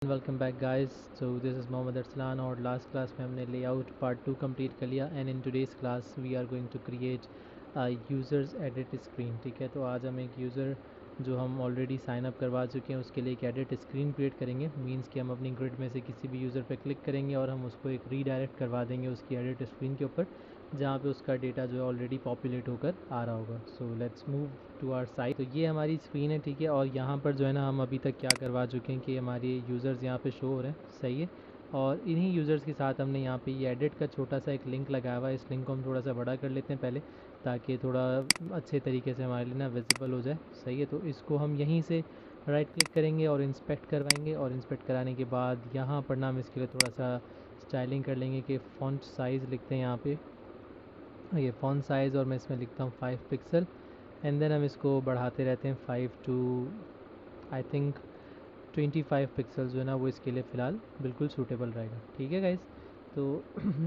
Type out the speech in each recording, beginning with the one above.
Welcome back guys. So this is Mohammad Arsalan और last class में हमने लेआउट पार्ट 2 कंप्लीट कर लिया and in today's class we are going to create users edit screen. ठीक है, तो आज हम एक यूज़र जो हम ऑलरेडी साइन अप करवा चुके हैं उसके लिए एक एडिट स्क्रीन क्रिएट करेंगे। मींस कि हम अपनी ग्रिड में से किसी भी यूज़र पे क्लिक करेंगे और हम उसको एक रीडायरेक्ट करवा देंगे उसकी एडिट स्क्रीन के ऊपर, जहाँ पे उसका डेटा जो है ऑलरेडी पॉपुलेट होकर आ रहा होगा। So let's move to our site. तो ये हमारी स्क्रीन है, ठीक है, और यहाँ पर जो है ना हम अभी तक क्या करवा चुके हैं कि हमारे यूज़र्स यहाँ पे शो हो रहे हैं, सही है। और इन्हीं यूज़र्स के साथ हमने यहाँ पे ये एडिट का छोटा सा एक लिंक लगाया हुआ है। इस लिंक को हम थोड़ा सा बड़ा कर लेते हैं पहले, ताकि थोड़ा अच्छे तरीके से हमारे लिए ना विजिबल हो जाए, सही है। तो इसको हम यहीं से राइट क्लिक करेंगे और इंस्पेक्ट करवाएंगे, और इंस्पेक्ट कराने के बाद यहाँ पर ना हम इसके लिए थोड़ा सा स्टाइलिंग कर लेंगे कि फ़ॉन्ट साइज़ लिखते हैं यहाँ पे, ये फ़ॉन्ट साइज़, और मैं इसमें लिखता हूँ 5 पिक्सल। एंड देन हम इसको बढ़ाते रहते हैं 5 टू आई थिंक 25 पिक्सल जो है ना वो इसके लिए फ़िलहाल बिल्कुल सूटेबल रहेगा। ठीक है गाइस, तो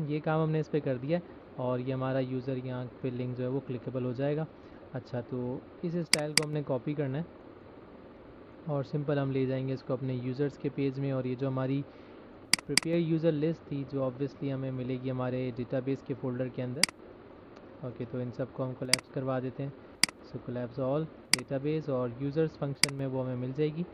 ये काम हमने इस पर कर दिया और ये हमारा यूज़र यहाँ पे लिंक जो है वो क्लिकेबल हो जाएगा। अच्छा, तो इस स्टाइल को हमने कॉपी करना है और सिंपल हम ले जाएंगे इसको अपने यूज़र्स के पेज में, और ये जो हमारी प्रिपेयर यूज़र लिस्ट थी जो ऑब्वियसली हमें मिलेगी हमारे डेटाबेस के फ़ोल्डर के अंदर। ओके, तो इन सबको हम कोलैप्स करवा देते हैं। सो कोलैप्स ऑल डेटाबेस, और यूज़र्स फंक्शन में वो हमें मिल जाएगी।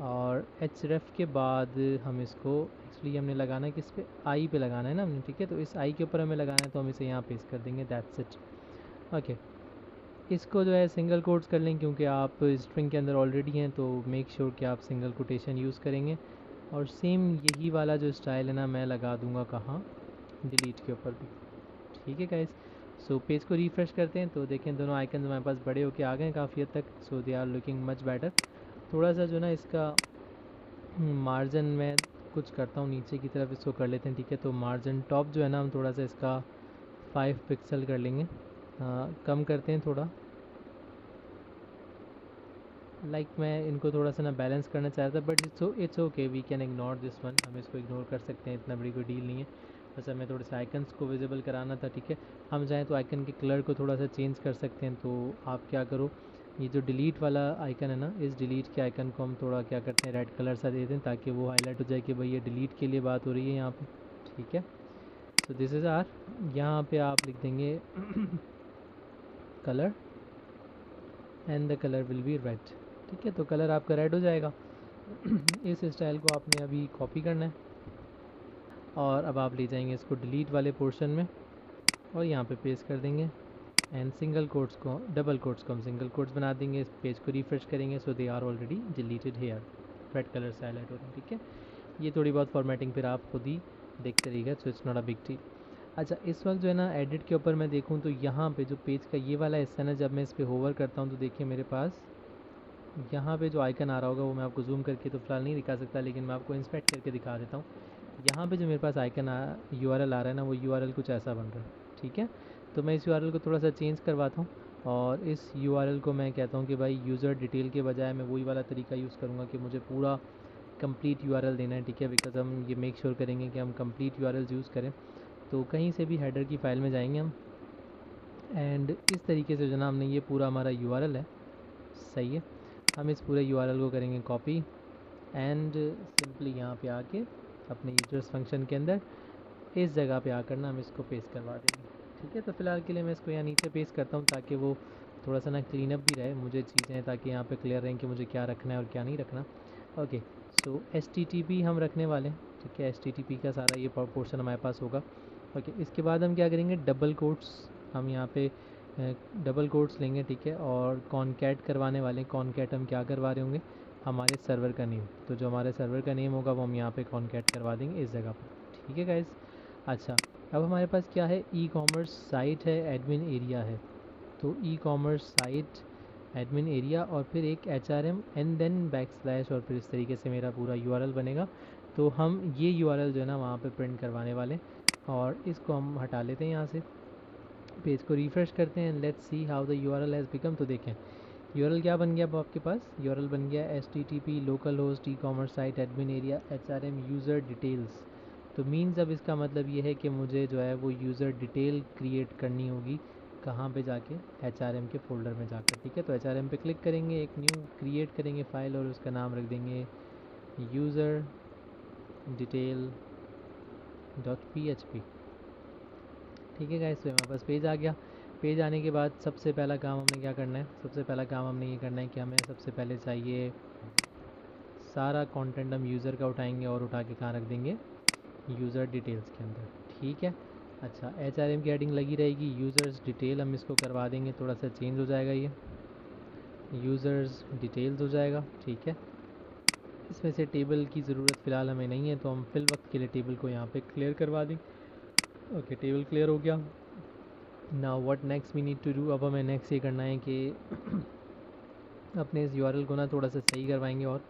और एच के बाद हम इसको एक्चुअली हमने लगाना है किस पे, आई पे लगाना है ना हमने, ठीक है। तो इस आई के ऊपर हमें लगाना है, तो हम इसे यहाँ पेस्ट कर देंगे, दैट्स इट। ओके, इसको जो है सिंगल कोट्स कर लें क्योंकि आप स्ट्रिंग के अंदर ऑलरेडी हैं, तो मेक श्योर कि आप सिंगल कोटेशन यूज़ करेंगे। और सेम यही वाला जो स्टाइल है ना मैं लगा दूंगा कहाँ, डिलीट के ऊपर भी। ठीक है गाइस, सो पेज को रिफ़्रेश करते हैं तो देखें दोनों आइकन हमारे पास बड़े होके आ गए हैं काफ़ी हद तक। So they are looking much better. थोड़ा सा जो ना इसका मार्जिन में कुछ करता हूँ, नीचे की तरफ इसको कर लेते हैं, ठीक है। तो मार्जिन टॉप जो है ना हम थोड़ा सा इसका 5 पिक्सल कर लेंगे, कम करते हैं थोड़ा। मैं इनको थोड़ा सा ना बैलेंस करना चाह रहा था, but it's okay, we can ignore this one. हम इसको इग्नोर कर सकते हैं, इतना बड़ी कोई डील नहीं है। बस हमें थोड़े से आइकन्स को विजिबल कराना था, ठीक है। हम चाहें तो आइकन के कलर को थोड़ा सा चेंज कर सकते हैं। तो आप क्या करो, ये जो डिलीट वाला आइकन है ना, इस डिलीट के आइकन को हम थोड़ा क्या करते हैं, रेड कलर सा दे दें ताकि वो हाईलाइट हो जाए कि भाई ये डिलीट के लिए बात हो रही है यहाँ पे। ठीक है, सो दिस इज़ आर, यहाँ पे आप लिख देंगे colour and the colour will be red. ठीक है, तो कलर आपका रेड हो जाएगा। इस स्टाइल को आपने अभी कॉपी करना है और अब आप ले जाएंगे इसको डिलीट वाले पोर्शन में और यहाँ पे पेस्ट कर देंगे। एंड सिंगल कोट्स को, डबल कोट्स को हम सिंगल कोट्स बना देंगे। इस पेज को रिफ्रेश करेंगे, so they are already deleted here, red colour से हाईलाइट हो रहे हैं, ठीक है। ये थोड़ी बहुत फॉर्मेटिंग फिर आप खुद ही देखते रहिएगा, so it's not a big deal. अच्छा, इस वक्त जो है ना एडिट के ऊपर मैं देखूँ तो यहाँ पे जो पेज का ये वाला हिस्सा ना, जब मैं इस पर होवर करता हूँ तो देखिए मेरे पास यहाँ पे जो आइकन आ रहा होगा वो मैं आपको जूम करके तो फ़िलहाल नहीं दिखा सकता, लेकिन मैं आपको इंस्पेक्ट करके दिखा देता हूँ। यहाँ पे जो मेरे पास आइकन यूआरएल आ रहा है ना, वो यूआरएल कुछ ऐसा बन रहा है, ठीक है। तो मैं इस यूआरएल को थोड़ा सा चेंज करवाता हूँ और इस यूआरएल को मैं कहता हूँ कि भाई यूज़र डिटेल के बजाय मैं वही वाला तरीका यूज़ करूँगा कि मुझे पूरा कंप्लीट यूआरएल देना है, ठीक है। बिकॉज हम ये मेक श्योर करेंगे कि हम कंप्लीट यूआरएल यूज़ करें। तो कहीं से भी हेडर की फ़ाइल में जाएंगे हम, एंड इस तरीके से जो ना हमने ये पूरा हमारा यूआरएल है, सही है। हम इस पूरे यूआरएल को करेंगे कॉपी एंड सिंपली यहाँ पे आके अपने यूजर्स फंक्शन के अंदर इस जगह पे आकर ना हम इसको पेस्ट करवा देंगे, ठीक है। तो फ़िलहाल के लिए मैं इसको यहाँ नीचे पेस्ट करता हूँ ताकि वो थोड़ा सा ना क्लीन अप भी रहे मुझे चीज़ें, ताकि यहाँ पे क्लियर रहें कि मुझे क्या रखना है और क्या नहीं रखना। ओके, सो HTTP हम रखने वाले हैं, ठीक है। HTTP का सारा ये पोर्शन हमारे पास होगा। ओके, इसके बाद हम क्या करेंगे, डबल कोट्स हम यहाँ पे डबल कोट्स लेंगे, ठीक है। और कॉनकैट करवाने वाले, कॉनकैट हम क्या करवा रहे होंगे, हमारे सर्वर का नेम। तो जो हमारे सर्वर का नेम होगा वो हम यहाँ पे कॉनकैट करवा देंगे इस जगह पर, ठीक है गाइज़। अच्छा, अब हमारे पास क्या है, ई कॉमर्स साइट है, एडमिन एरिया है। तो e commerce site, admin area, और फिर एक HRM एंड देन बैकस्लैश, और फिर इस तरीके से मेरा पूरा यूआरएल बनेगा। तो हम ये यूआरएल जो है ना वहाँ पे प्रिंट करवाने वाले, और इसको हम हटा लेते हैं यहाँ से। पेज को रिफ़्रेश करते हैं, let's see how the URL has become. तो देखें यूआरएल क्या बन गया अब आपके पास, यूआरएल बन गया HTTP local host e commerce site admin area HRM user details. तो मीन्स अब इसका मतलब ये है कि मुझे जो है वो यूज़र डिटेल क्रिएट करनी होगी, कहाँ पे जाके, HRM के फ़ोल्डर में जाकर, ठीक है। तो HRM पे क्लिक करेंगे, एक न्यू क्रिएट करेंगे फ़ाइल और उसका नाम रख देंगे यूज़र detail.php। ठीक है गाइस, तो हमारे पास पेज आ गया। पेज आने के बाद सबसे पहला काम हमें क्या करना है, सबसे पहला काम हमने ये करना है कि हमें सबसे पहले चाहिए सारा कंटेंट हम यूज़र का उठाएंगे और उठा के कहाँ रख देंगे, यूज़र डिटेल्स के अंदर। ठीक है। अच्छा, HRM की हेडिंग लगी रहेगी, यूज़र्स डिटेल हम इसको करवा देंगे, थोड़ा सा चेंज हो जाएगा, ये यूज़र्स डिटेल्स हो जाएगा। ठीक है। इसमें से टेबल की ज़रूरत फ़िलहाल हमें नहीं है, तो हम फिल वक्त के लिए टेबल को यहाँ पे क्लियर करवा देंगे। ओके, टेबल क्लियर हो गया। Now what next we need to do, अब हमें नेक्स्ट ये करना है कि अपने इस यूआरएल को ना थोड़ा सा सही करवाएंगे। और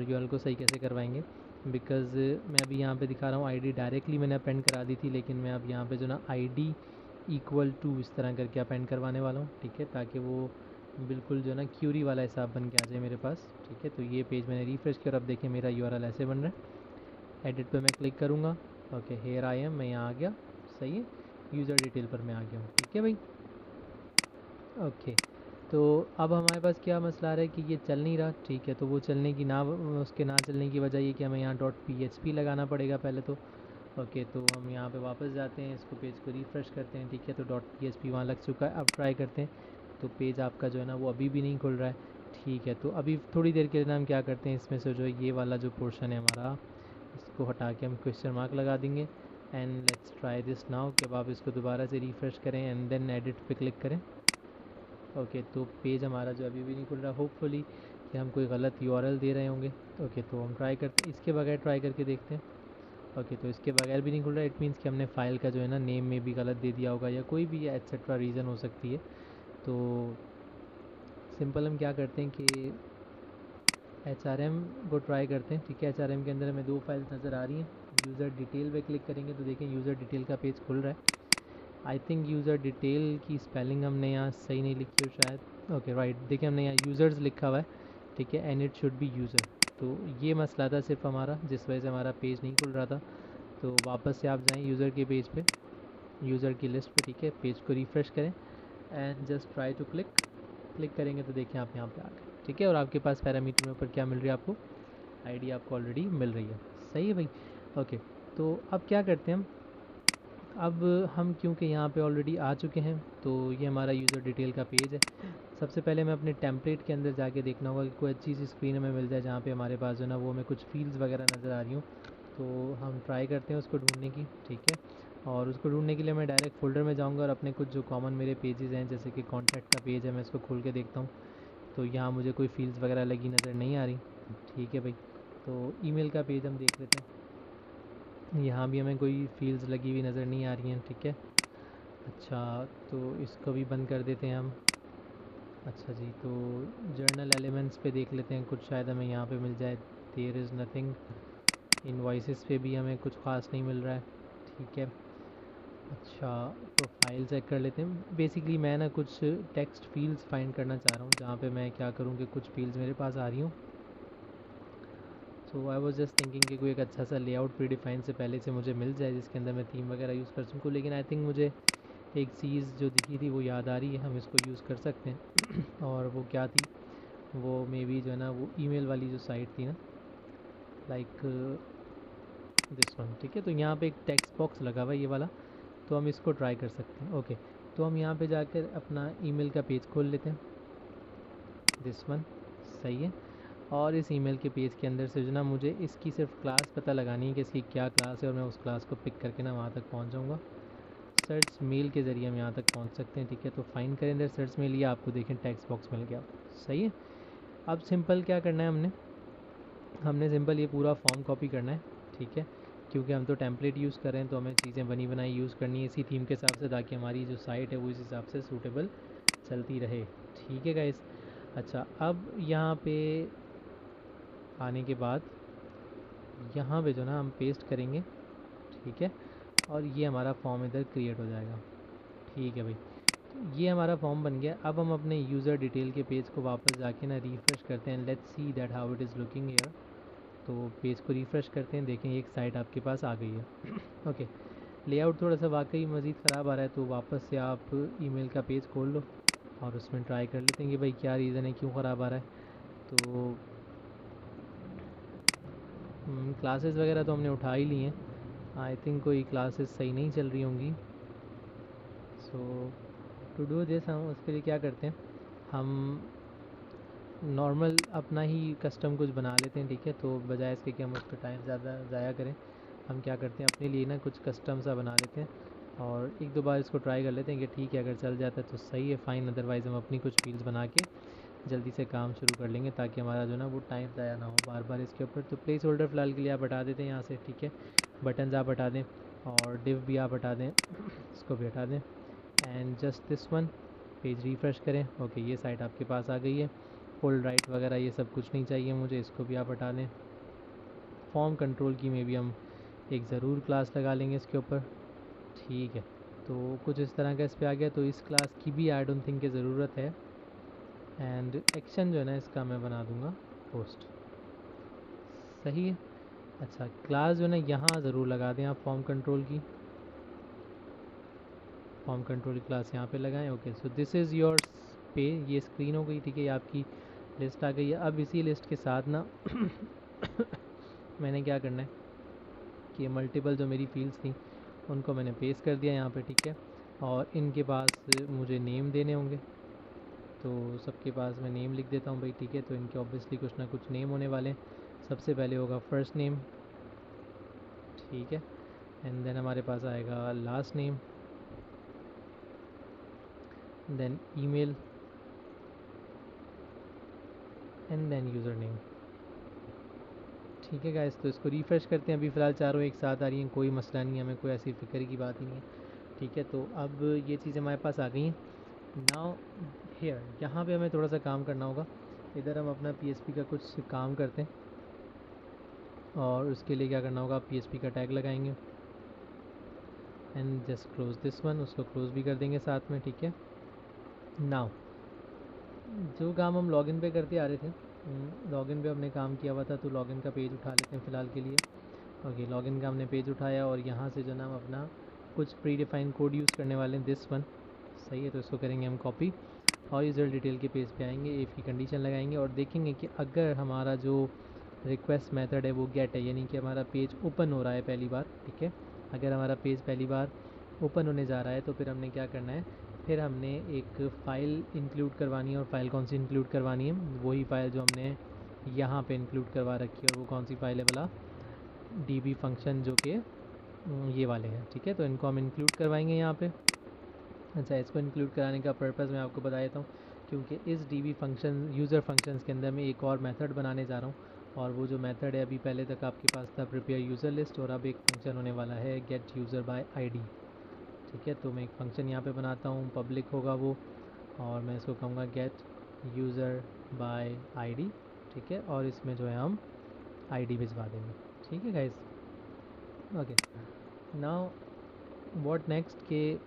यूआरएल को सही कैसे करवाएंगे, बिकॉज़ मैं अभी यहाँ पे दिखा रहा हूँ आईडी डायरेक्टली मैंने अपेंड करा दी थी, लेकिन मैं अब यहाँ पे जो ना आईडी इक्वल टू इस तरह करके अपेंड करवाने वाला हूँ। ठीक है, ताकि वो बिल्कुल जो ना क्यूरी वाला हिसाब बन के आ जाए मेरे पास। ठीक है, तो ये पेज मैंने रिफ्रेश किया और अब देखिए मेरा यूआरएल ऐसे बन रहा है। एडिट पे मैं क्लिक करूँगा। ओके, हेयर आई एम, मैं यहाँ आ गया। सही है, यूज़र डिटेल पर मैं आ गया हूँ। ठीक है भाई। ओके, तो अब हमारे पास क्या मसला आ रहा है कि ये चल नहीं रहा। ठीक है, तो वो चलने की ना, उसके ना चलने की वजह ये कि हमें यहाँ .php लगाना पड़ेगा पहले तो। ओके, तो हम यहाँ पे वापस जाते हैं, इसको पेज को रिफ़्रेश करते हैं। ठीक है, तो .php वहाँ लग चुका है। अब ट्राई करते हैं, तो पेज आपका जो है ना वो अभी भी नहीं खुल रहा है। ठीक है, तो अभी थोड़ी देर के लिए हम क्या करते हैं, इसमें से जो ये वाला जो पोर्शन है हमारा, इसको हटा के हम क्वेश्चन मार्क लगा देंगे। And let's try this now, कि अब आप इसको दोबारा से रिफ़्रेश करें एंड देन एडिट पे क्लिक करें। ओके, तो पेज हमारा जो अभी भी नहीं खुल रहा, होपफुली कि हम कोई गलत यूआरएल दे रहे होंगे। ओके, तो हम ट्राई करते हैं, इसके बगैर ट्राई करके देखते हैं। ओके, तो इसके बगैर भी नहीं खुल रहा, इट मीन्स कि हमने फ़ाइल का जो है ना नेम में भी गलत दे दिया होगा, या कोई भी एट्सेट्रा रीज़न हो सकती है। तो सिंपल हम क्या करते हैं कि HRM को ट्राई करते हैं। ठीक है, HRM के अंदर हमें दो फाइल्स नज़र आ रही हैं। यूज़र डिटेल पे क्लिक करेंगे तो देखें यूज़र डिटेल का पेज खुल रहा है। आई थिंक यूज़र डिटेल की स्पेलिंग हमने यहाँ सही नहीं लिखी हो शायद। ओके राइट, देखिए हमने यहाँ यूज़र्स लिखा हुआ है। ठीक है, and it should be user. तो ये मसला था सिर्फ हमारा, जिस वजह से हमारा पेज नहीं खुल रहा था। तो वापस से आप जाएँ यूज़र के पेज पे, यूज़र की लिस्ट पे। ठीक है, पेज को रिफ़्रेश करें and just try to click करेंगे तो देखिए आप यहाँ पे आ गए। ठीक है, और आपके पास पैरामीटर में ऊपर क्या मिल रही है आपको, आईडी आपको ऑलरेडी मिल रही है। सही है भाई। ओके, तो अब क्या करते हैं अब हम क्योंकि यहाँ पे ऑलरेडी आ चुके हैं, तो ये हमारा यूज़र डिटेल का पेज है। सबसे पहले मैं अपने टेम्पलेट के अंदर जाके देखना होगा कि कोई अच्छी सी स्क्रीन हमें मिल जाए जहाँ पे हमारे पास जो ना वो हमें कुछ फील्ड्स वगैरह नज़र आ रही हूँ। तो हम ट्राई करते हैं उसको ढूंढने की। ठीक है, और उसको ढूंढने के लिए मैं डायरेक्ट फ़ोल्डर में जाऊँगा और अपने कुछ जो कॉमन मेरे पेजेस हैं, जैसे कि कॉन्टैक्ट का पेज है, मैं इसको खोल के देखता हूँ। तो यहाँ मुझे कोई फील्ड्स वगैरह लगी नज़र नहीं आ रही। ठीक है भाई, तो ईमेल का पेज हम देख लेते हैं, यहाँ भी हमें कोई फील्ड्स लगी हुई नज़र नहीं आ रही हैं। ठीक है, अच्छा, तो इसको भी बंद कर देते हैं हम। अच्छा जी, तो जर्नल एलिमेंट्स पे देख लेते हैं, कुछ शायद हमें यहाँ पे मिल जाए। There is nothing. इनवॉइसेस पे भी हमें कुछ ख़ास नहीं मिल रहा है। ठीक है, अच्छा, प्रोफाइल चेक कर लेते हैं। बेसिकली मैं ना कुछ टेक्स्ट फील्ड्स फाइंड करना चाह रहा हूँ, जहाँ पे मैं क्या करूँ कि कुछ फील्ड्स मेरे पास आ रही हूँ। सो आई वॉज जस्ट थिंकिंग कि कोई एक अच्छा सा लेआउट प्री डिफाइन से पहले से मुझे मिल जाए, जिसके अंदर मैं थीम वगैरह यूज़ कर सकूँ। लेकिन आई थिंक मुझे एक चीज़ जो दिखी थी वो याद आ रही है, हम इसको यूज़ कर सकते हैं और वो क्या थी, वो मे बी जो है ना वो ईमेल वाली जो साइट थी ना, लाइक दिस वन। ठीक है, तो यहाँ पे एक टेक्स्ट बॉक्स लगा हुआ है ये वाला, तो हम इसको ट्राई कर सकते हैं। ओके, तो हम यहाँ पे जाकर अपना ईमेल का पेज खोल लेते हैं, दिस वन। सही है, और इस ईमेल के पेज के अंदर से जो ना मुझे इसकी सिर्फ क्लास पता लगानी है कि इसकी क्या क्लास है, और मैं उस क्लास को पिक करके ना वहाँ तक पहुँच जाऊँगा। सर्च मेल के ज़रिए हम यहाँ तक पहुँच सकते हैं। ठीक है, तो फाइंड करें अंदर सर्च मेल, या आपको देखें टेक्स्ट बॉक्स मिल गया। सही है, अब सिंपल क्या करना है, हमने सिंपल ये पूरा फॉर्म कॉपी करना है। ठीक है, क्योंकि हम तो टेम्पलेट यूज़ कर रहे हैं, तो हमें चीज़ें बनी बनाई यूज़ करनी है इसी थीम के हिसाब से, ताकि हमारी जो साइट है वो इस हिसाब से सूटेबल चलती रहे। ठीक है गाइस। अच्छा, अब यहाँ पे आने के बाद यहाँ पे जो ना हम पेस्ट करेंगे। ठीक है, और ये हमारा फॉर्म इधर क्रिएट हो जाएगा। ठीक है भाई, तो ये हमारा फॉर्म बन गया। अब हम अपने यूज़र डिटेल के पेज को वापस जाके ना रिफ़्रेश करते हैं। Let's see that how it is looking here. तो पेज को रिफ़्रेश करते हैं, देखें एक साइट आपके पास आ गई है। ओके, लेआउट थोड़ा सा वाकई मज़ीद ख़राब आ रहा है, तो वापस से आप ईमेल का पेज खोल लो और उसमें ट्राई कर लेते हैं कि भाई क्या रीज़न है, क्यों ख़राब आ रहा है। तो क्लासेस वगैरह तो हमने उठा ही ली हैं। आई थिंक कोई क्लासेस सही नहीं चल रही होंगी। सो टू डू दिस हम उसके लिए क्या करते हैं, हम नॉर्मल अपना ही कस्टम कुछ बना लेते हैं, ठीक है। तो बजाय इसके कि हम उस पर टाइम ज़्यादा ज़ाया करें, हम क्या करते हैं अपने लिए ना कुछ कस्टम सा बना लेते हैं और एक दो बार इसको ट्राई कर लेते हैं कि ठीक है, अगर चल जाता है तो सही है, फ़ाइन, अदरवाइज़ हम अपनी कुछ फील्ड्स बना के जल्दी से काम शुरू कर लेंगे ताकि हमारा जो ना वो टाइम ज़ाया ना हो बार बार इसके ऊपर। तो प्लेस होल्डर फ़िलहाल के लिए आप हटा देते हैं यहाँ से, ठीक है। बटन्स आप हटा दें और डिव भी आप हटा दें, इसको भी हटा दें। And just this one, page refresh करें। ओके, ये साइट आपके पास आ गई है। होल्ड राइट वगैरह ये सब कुछ नहीं चाहिए मुझे, इसको भी आप हटा दें। फॉर्म कंट्रोल की में भी हम एक ज़रूर क्लास लगा लेंगे इसके ऊपर, ठीक है। तो कुछ इस तरह का इस पर आ गया। तो इस क्लास की भी आई डोंट थिंक की ज़रूरत है। एंड एक्शन जो है ना इसका मैं बना दूंगा पोस्ट, सही है। अच्छा, क्लास जो है ना यहाँ ज़रूर लगा दें आप फॉर्म कंट्रोल की, फॉर्म कंट्रोल की क्लास यहाँ पे लगाएं। Okay, so this is your पे, ये स्क्रीन हो गई, ठीक है। ये आपकी लिस्ट आ गई है। अब इसी लिस्ट के साथ ना मैंने क्या करना है कि मल्टीपल जो मेरी फील्ड्स थी उनको मैंने पेस्ट कर दिया यहाँ पे, ठीक है। और इनके पास मुझे नेम देने होंगे, तो सबके पास मैं नेम लिख देता हूँ भाई, ठीक है। तो इनके ऑब्वियसली कुछ ना कुछ नेम होने वाले हैं। सबसे पहले होगा फर्स्ट नेम, ठीक है। एंड देन हमारे पास आएगा last name, then email and then user name, ठीक है गाइस। तो इसको रिफ़्रेश करते हैं। अभी फ़िलहाल चारों एक साथ आ रही हैं, कोई मसला नहीं है, हमें कोई ऐसी फ़िक्र की बात ही नहीं है, ठीक है। तो अब ये चीज़ें हमारे पास आ गई हैं। नाउ हेयर, यहाँ पे हमें थोड़ा सा काम करना होगा। इधर हम अपना PHP का कुछ काम करते हैं और उसके लिए क्या करना होगा, आप PHP का टैग लगाएंगे and just close this one, उसको क्लोज भी कर देंगे साथ में, ठीक है। नाउ जो काम हम लॉगिन पे करते आ रहे थे, लॉगिन पे हमने काम किया हुआ था, तो लॉगिन का पेज उठा लेते हैं फ़िलहाल के लिए। ओके, लॉगिन का हमने पेज उठाया और यहाँ से जो ना हम अपना कुछ प्री डिफाइन कोड यूज़ करने वाले हैं, दिस वन, सही है। तो इसको करेंगे हम कॉपी और यूज़र डिटेल के पेज पे आएंगे, इफ़ की कंडीशन लगाएंगे और देखेंगे कि अगर हमारा जो रिक्वेस्ट मेथड है वो गेट है, यानी कि हमारा पेज ओपन हो रहा है पहली बार, ठीक है। अगर हमारा पेज पहली बार ओपन होने जा रहा है तो फिर हमने क्या करना है, फिर हमने एक फ़ाइल इंक्लूड करवानी है। और फाइल कौन सी इंक्लूड करवानी है, वही फ़ाइल जो हमने यहाँ पे इंक्लूड करवा रखी है। और वो कौन सी फ़ाइल है भला, DB फंक्शन, जो कि ये वाले हैं, ठीक है। तो इनको हम इंक्लूड करवाएंगे यहाँ पे। अच्छा, इसको इंक्लूड कराने का पर्पज़ मैं आपको बता देता हूँ, क्योंकि इस DB फंक्शन यूज़र फंक्शंस के अंदर मैं एक और मेथड बनाने जा रहा हूँ। और वो जो मेथड है अभी पहले तक आपके पास था प्रिपेयर यूज़र लिस्ट, और अब एक फंक्शन होने वाला है गेट यूज़र बाय ID, ठीक है। तो मैं एक फ़ंक्शन यहाँ पे बनाता हूँ, पब्लिक होगा वो, और मैं इसको कहूँगा गेट यूज़र बाय ID, ठीक है। और इसमें जो है हम ID भिजवा देंगे, ठीक है guys. Okay, now what next के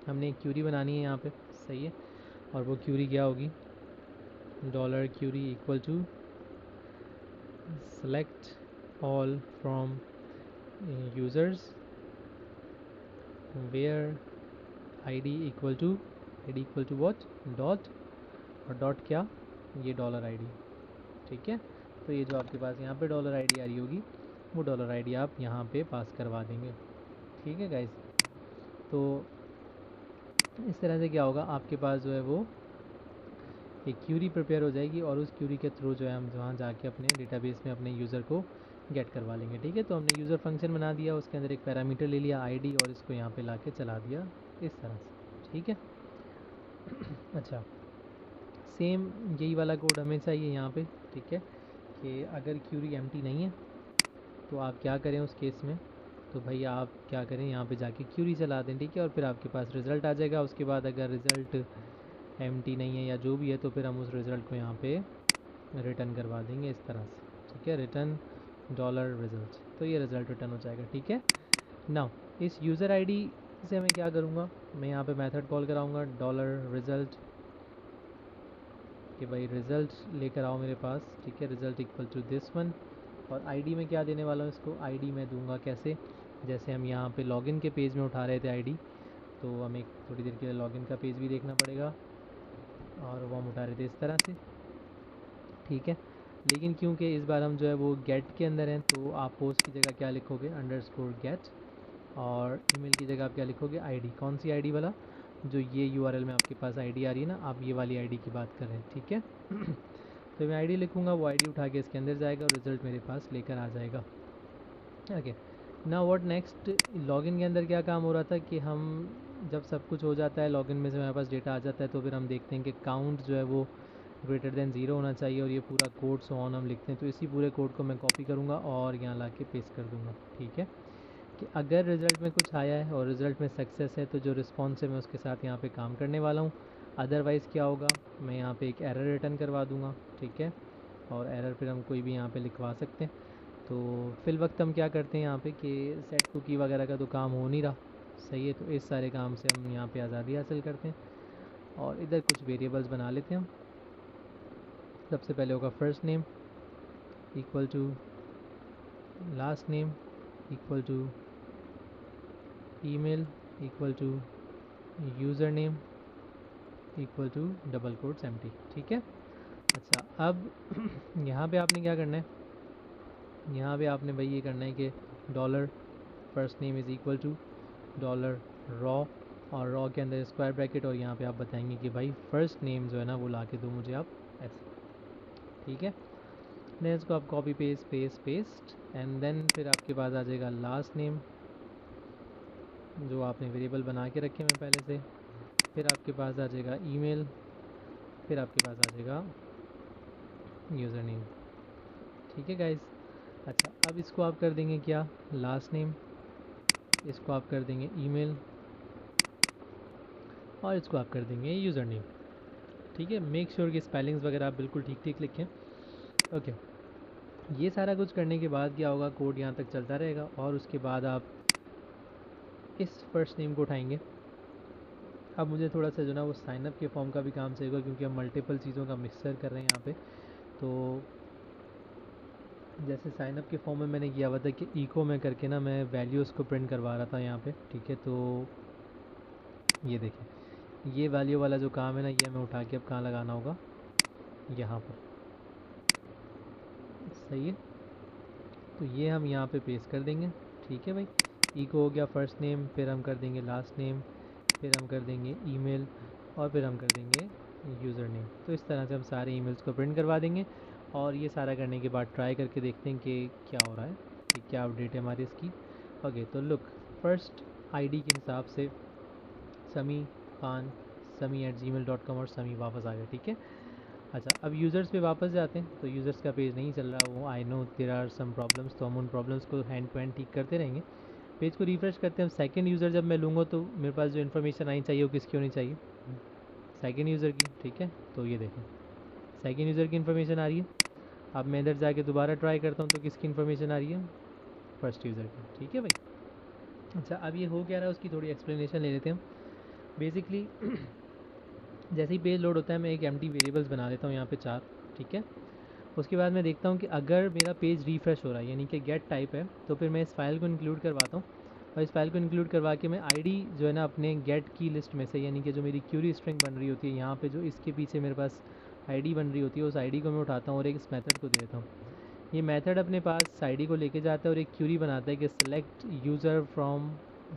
हमने एक क्यूरी बनानी है यहाँ पे, सही है। और वो क्यूरी क्या होगी, dollar query equal to select all from users where ID equal to what, dot, और डॉट क्या, ये डॉलर ID, ठीक है। तो ये जो आपके पास यहाँ पे डॉलर ID आ रही होगी, वो डॉलर ID आप यहाँ पे पास करवा देंगे, ठीक है गाइस। तो इस तरह से क्या होगा, आपके पास जो है वो एक क्यूरी प्रिपेयर हो जाएगी और उस क्यूरी के थ्रू जो है हम वहाँ जाके अपने डेटाबेस में अपने यूज़र को गेट करवा लेंगे, ठीक है। तो हमने यूज़र फंक्शन बना दिया, उसके अंदर एक पैरामीटर ले लिया ID और इसको यहाँ पे लाके चला दिया इस तरह से, ठीक है। अच्छा, सेम यही वाला कोड हमें चाहिए यहाँ पे, ठीक है। कि अगर क्यूरी एम्प्टी नहीं है तो आप क्या करें उस केस में, तो भाई आप क्या करें, यहाँ पे जाके क्यूरी चला दें, ठीक है। और फिर आपके पास रिज़ल्ट आ जाएगा। उसके बाद अगर रिज़ल्ट एम्प्टी नहीं है या जो भी है, तो फिर हम उस रिज़ल्ट को यहाँ पे रिटर्न करवा देंगे इस तरह से, ठीक है। रिटर्न डॉलर रिज़ल्ट, तो ये रिज़ल्ट रिटर्न हो जाएगा, ठीक है। नाउ इस यूज़र ID से मैं क्या करूँगा, मैं यहाँ पे मेथड कॉल कराऊँगा डॉलर रिज़ल्ट, कि भाई रिज़ल्ट लेकर आओ मेरे पास, ठीक है। Result equal to this one, और ID में क्या देने वाला हूँ इसको, ID में दूंगा कैसे, जैसे हम यहाँ पे लॉगिन के पेज में उठा रहे थे ID, तो हमें थोड़ी देर के लिए लॉगिन का पेज भी देखना पड़ेगा और वो हम उठा रहे थे इस तरह से, ठीक है। लेकिन क्योंकि इस बार हम जो है वो गेट के अंदर हैं, तो आप पोस्ट की जगह क्या लिखोगे, अंडरस्कोर गेट, और ईमेल की जगह आप क्या लिखोगे, आईडी। कौन सी आईडी वाला, जो ये यूआरएल में आपके पास आईडी आ रही है ना, आप ये वाली आईडी की बात कर रहे हैं, ठीक है। तो मैं आईडी लिखूँगा, वो आईडी उठा के इसके अंदर जाएगा और रिज़ल्ट मेरे पास लेकर आ जाएगा। ओके, ना व्हाट नेक्स्ट। लॉगिन के अंदर क्या काम हो रहा था कि हम जब सब कुछ हो जाता है, लॉगिन में से हमारे पास डेटा आ जाता है, तो फिर हम देखते हैं कि काउंट जो है वो ग्रेटर देन 0 होना चाहिए, और ये पूरा कोड सो ऑन हम लिखते हैं। तो इसी पूरे कोड को मैं कॉपी करूँगा और यहाँ ला के पेस्ट कर दूँगा, ठीक है। कि अगर रिज़ल्ट में कुछ आया है और रिज़ल्ट में सक्सेस है, तो जो रिस्पॉन्स है मैं उसके साथ यहाँ पे काम करने वाला हूँ। अदरवाइज़ क्या होगा, मैं यहाँ पे एक एरर रिटर्न करवा दूँगा, ठीक है। और एरर फिर हम कोई भी यहाँ पे लिखवा सकते हैं। तो फिल वक्त हम क्या करते हैं यहाँ पे कि सेट कुकी वगैरह का तो काम हो नहीं रहा, सही है। तो इस सारे काम से हम यहाँ पे आज़ादी हासिल करते हैं और इधर कुछ वेरिएबल्स बना लेते हैं हम। सबसे पहले होगा first name equal to last name equal to email equal to user name equal to double quotes empty, ठीक है। अच्छा, अब यहाँ पे आपने क्या करना है, यहाँ पे आपने भाई ये करना है कि dollar first name is equal to dollar row, और रॉ के अंदर स्क्वायर ब्रैकेट, और यहाँ पे आप बताएंगे कि भाई फर्स्ट नेम जो है ना वो ला के दो मुझे आप ऐसे, ठीक है। देन इसको आप copy paste paste paste, and then फिर आपके पास आ जाएगा लास्ट नेम जो आपने वेरिएबल बना के रखे हैं पहले से, फिर आपके पास आ जाएगा ईमेल, फिर आपके पास आ जाएगा यूज़र नेम, ठीक है गाइस। अच्छा, अब इसको आप कर देंगे क्या, लास्ट नेम, इसको आप कर देंगे ईमेल, और इसको आप कर देंगे यूज़र नेम, ठीक है। मेक श्योर कि स्पेलिंग्स वगैरह आप बिल्कुल ठीक ठीक लिखें। ओके, ये सारा कुछ करने के बाद क्या होगा, कोड यहाँ तक चलता रहेगा, और उसके बाद आप इस फर्स्ट नेम को उठाएंगे। अब मुझे थोड़ा सा जो ना वो साइनअप के फॉर्म का भी काम चाहिए, क्योंकि हम मल्टीपल चीज़ों का मिक्सचर कर रहे हैं यहाँ पे। तो जैसे साइनअप के फॉर्म में मैंने किया हुआ था कि इको में करके ना मैं वैल्यूज़ को प्रिंट करवा रहा था यहाँ पे, ठीक है। तो ये देखें, ये वैल्यू वाला जो काम है ना, ये हमें उठा के अब कहाँ लगाना होगा, यहाँ पर, सही है। तो ये हम यहाँ पे पेस्ट कर देंगे, ठीक है भाई। इको हो गया फर्स्ट नेम, फिर हम कर देंगे लास्ट नेम, फिर हम कर देंगे ईमेल, और फिर हम कर देंगे यूज़र नेम। तो इस तरह से हम सारे ईमेल्स को प्रिंट करवा देंगे, और ये सारा करने के बाद ट्राई करके देखते हैं कि क्या हो रहा है, कि क्या अपडेट है हमारी इसकी। ओके, तो लुक, फर्स्ट आईडी के हिसाब से समी खान sami@gmail.com और समी वापस आ गया, ठीक है। अच्छा, अब यूज़र्स पे वापस जाते हैं। तो यूज़र्स का पेज नहीं चल रहा, वो I know there are some problems, तो हम उन प्रॉब्लम्स को हैंड टू हैंड ठीक करते रहेंगे। पेज को रिफ़्रेश करते हैं। सेकंड यूज़र जब मैं लूँगा तो मेरे पास जो इन्फॉर्मेशन आनी चाहिए वो किसकी होनी चाहिए, सेकंड यूज़र की, ठीक है। तो ये देखें, सेकंड यूज़र की इन्फॉर्मेशन आ रही है। अब मैं इधर जाके दोबारा ट्राई करता हूँ तो किसकी इन्फॉर्मेशन आ रही है, फर्स्ट यूज़र की, ठीक है भाई। अच्छा, अब ये हो क्या रहा है उसकी थोड़ी एक्सप्लेनेशन ले लेते हैं हम। बेसिकली जैसे ही पेज लोड होता है, मैं एक एम्प्टी वेरिएबल्स बना लेता हूँ यहाँ पे 4, ठीक है। उसके बाद मैं देखता हूँ कि अगर मेरा पेज रिफ़्रेश हो रहा है, यानी कि गेट टाइप है, तो फिर मैं इस फाइल को इंक्लूड करवाता हूँ, और इस फाइल को इंक्लूड करवा के मैं आईडी जो है ना अपने गेट की लिस्ट में से, यानी कि जो मेरी क्यूरी स्ट्रिंग बन रही होती है यहाँ पे, जो इसके पीछे मेरे पास आईडी बन रही होती है, उस आईडी को मैं उठाता हूँ और एक इस मेथड को दे देता हूँ। ये मेथड अपने पास आईडी को लेके जाता है और एक क्यूरी बनाता है कि select user from,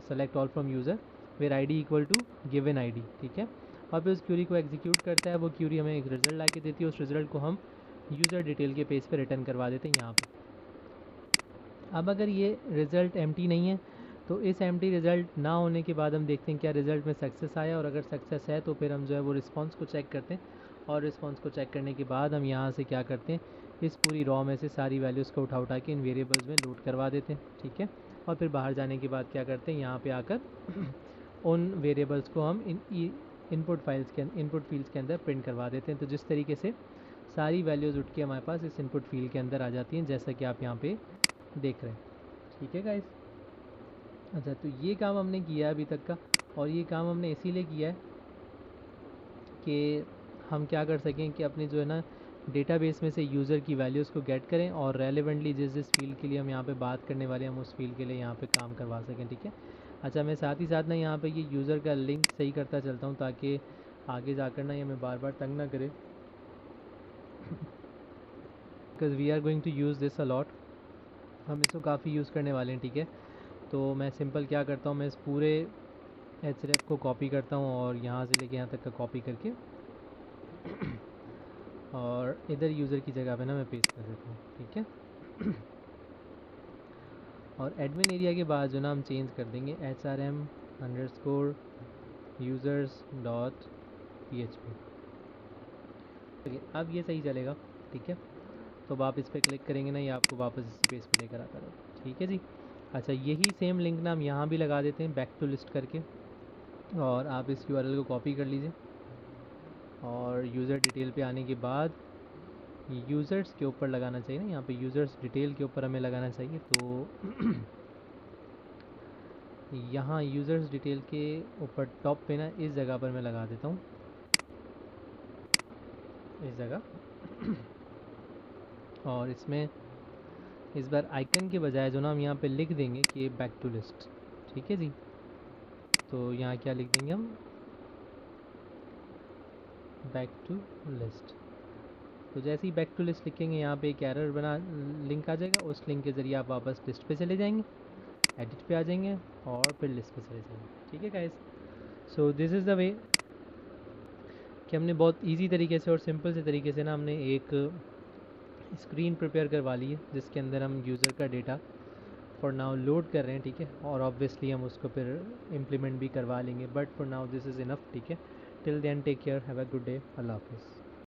select all from user where ID equal to given ID, ठीक है। और फिर उस क्यूरी को एग्जीक्यूट करता है, वो क्यूरी हमें एक रिज़ल्ट ला के देती है, उस रिज़ल्ट को हम यूज़र डिटेल के पेज पे रिटर्न करवा देते हैं यहाँ पे। अब अगर ये रिज़ल्ट एम्प्टी नहीं है, तो इस एम्प्टी रिज़ल्ट ना होने के बाद हम देखते हैं क्या रिज़ल्ट में सक्सेस आया, और अगर सक्सेस है तो फिर हम जो है वो रिस्पॉन्स को चेक करते हैं, और रिस्पॉन्स को चेक करने के बाद हम यहाँ से क्या करते हैं, इस पूरी रॉ में से सारी वैल्यूज़ को उठा उठा के इन वेरिएबल्स में लोड करवा देते हैं, ठीक है। और फिर बाहर जाने के बाद क्या करते हैं, यहाँ पे आकर उन वेरिएबल्स को हम इनपुट फील्ड्स के अंदर प्रिंट करवा देते हैं। तो जिस तरीके से सारी वैल्यूज़ उठ के हमारे पास इस इनपुट फील्ड के अंदर आ जाती हैं, जैसा कि आप यहाँ पे देख रहे हैं, ठीक है गाइस। अच्छा, तो ये काम हमने किया है अभी तक का, और ये काम हमने इसीलिए किया है कि हम क्या कर सकें कि अपने जो है ना डेटाबेस में से यूज़र की वैल्यूज़ को गेट करें, और रेलेवेंटली जिस जिस फील्ड के लिए हम यहाँ पे बात करने वाले हैं, हम उस फील्ड के लिए यहाँ पे काम करवा सकें, ठीक है। अच्छा, मैं साथ ही साथ ना यहाँ पे ये यूज़र का लिंक सही करता चलता हूँ, ताकि आगे जाकर ना ये हमें बार बार तंग ना करे। Because we are going to use this a lot, हम इसको काफ़ी यूज़ करने वाले हैं, ठीक है। तो मैं सिंपल क्या करता हूँ, मैं इस पूरे href को कॉपी करता हूँ और यहाँ से लेके यहाँ तक का कॉपी करके और इधर यूज़र की जगह पे ना मैं पेस्ट कर देता हूँ, ठीक है। और एडमिन एरिया के बाद जो ना हम चेंज कर देंगे HRM_users.php। ठीक, अब ये सही चलेगा, ठीक है। तो अब आप इस पर क्लिक करेंगे ना, ये आपको वापस इस पेज पे लेकर आता है, ठीक है जी। अच्छा, यही सेम लिंक ना हम यहाँ भी लगा देते हैं बैक टू लिस्ट करके, और आप इस यूआरएल को कॉपी कर लीजिए और यूज़र डिटेल पे आने के बाद यूज़र्स के ऊपर लगाना चाहिए ना, यहाँ पे यूज़र्स डिटेल के ऊपर हमें लगाना चाहिए। तो यहाँ यूज़र्स डिटेल के ऊपर टॉप पे ना इस जगह पर मैं लगा देता हूँ, इस जगह। और इसमें इस बार आइकन के बजाय जो ना हम यहाँ पे लिख देंगे कि बैक टू लिस्ट, ठीक है जी। तो यहाँ क्या लिख देंगे हम, बैक टू लिस्ट। तो जैसे ही बैक टू लिस्ट लिखेंगे यहाँ पे एक एरर बना लिंक आ जाएगा, उस लिंक के ज़रिए आप वापस लिस्ट पे चले जाएंगे, एडिट पे आ जाएंगे और फिर लिस्ट पे चले जाएंगे, ठीक है guys. So this is the way कि हमने बहुत इजी तरीके से और सिंपल से तरीके से ना हमने एक स्क्रीन प्रिपेयर करवा ली है जिसके अंदर हम यूज़र का डेटा फॉर नाउ लोड कर रहे हैं, ठीक है। और ऑब्वियसली हम उसको फिर इम्प्लीमेंट भी करवा लेंगे, but for now this is enough, ठीक है। Till then take care, have a good day, अल्लाह हाफिज़।